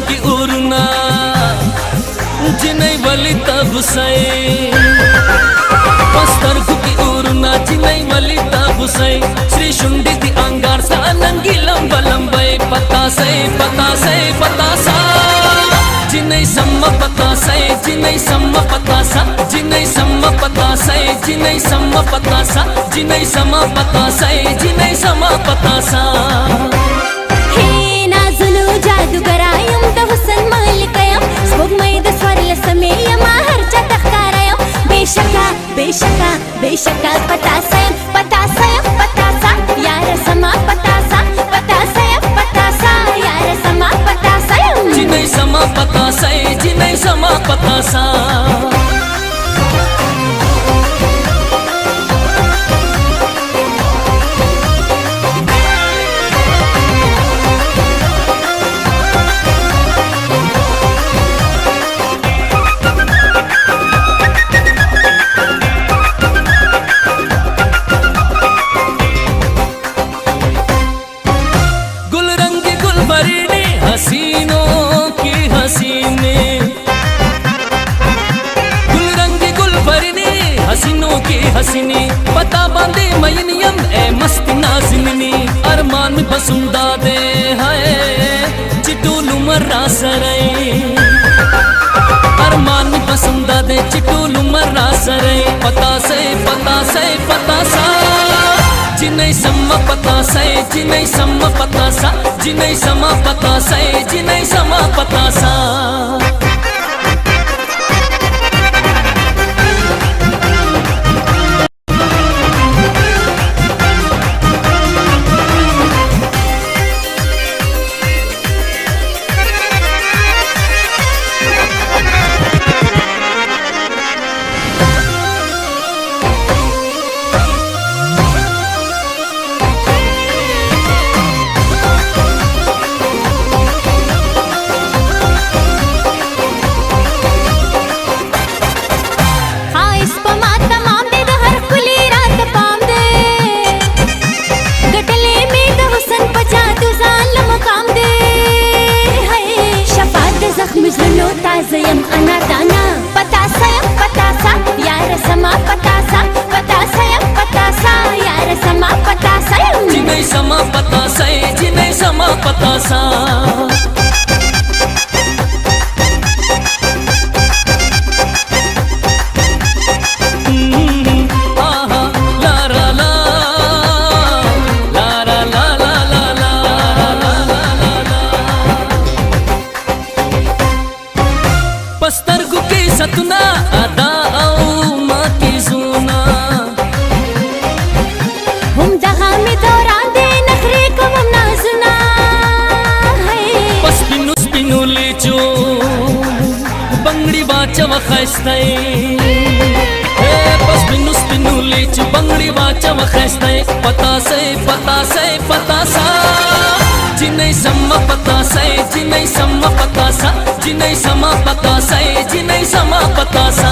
की उरना जिनै वली तब सै पस्तरगु की उरना जिनै वली तब सै श्री शुंडी दी अंगार सा नंगी लंब लंबै पता सै जिनै सम्म पता सै जिनै सम्म पता सा जिनै सम्म पता सै जिनै सम्म पता सा जिनै सम्म पता सै जिनै सम्म पता सा हे नाजुनु जादूगरायम द हुसन मालिकयम स्पोगमैद स्वरल समेयम हरचा तख्तारयम बेशका बेशका बेशका पता सा यार समा पता सा यार समा पता सा जिनै समा पता सै जिनै समा पता सा हसीनों की हसीने गुलरंगी गुलबरनी हसीनों की हसीनी पता बांधे मयनियम ए मस्त नाज़िनी अरमान में बसुंदा दे है चिटूल मर्रा सराय अरमान में बसुंदा दे चिटूल मर्रा सराय पता सा जिनै सम्म पता सै जिनै सम्म पता सा जिनै सम्म पता सै जिनै सम्म पता सा ताज़यम अनादाना पता सा यार समा पता सा यार समा पता सा जिनै समा पता सा जिनै समा पता सा पस्तरगु की सतना अदा माँ की जुना हम जहाँ में दौरान दे नखरे को हम नाजुना है पस पिनु लीचो बंगड़ी बाचव खस्ताई पस पिनु लीचो बंगड़ी बाचव खस्ताई पता सा जिनै सम्म पता सा जिनै सम्म पता सा जिनै सम्म पता सा जिनै सम्म पता सा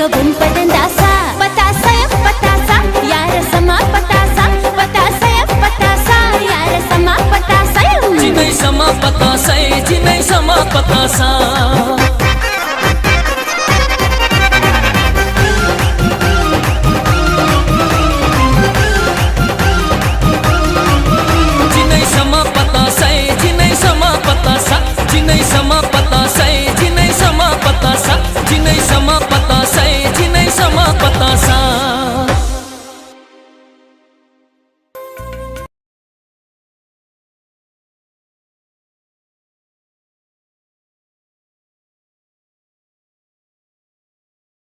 कबून पतंदा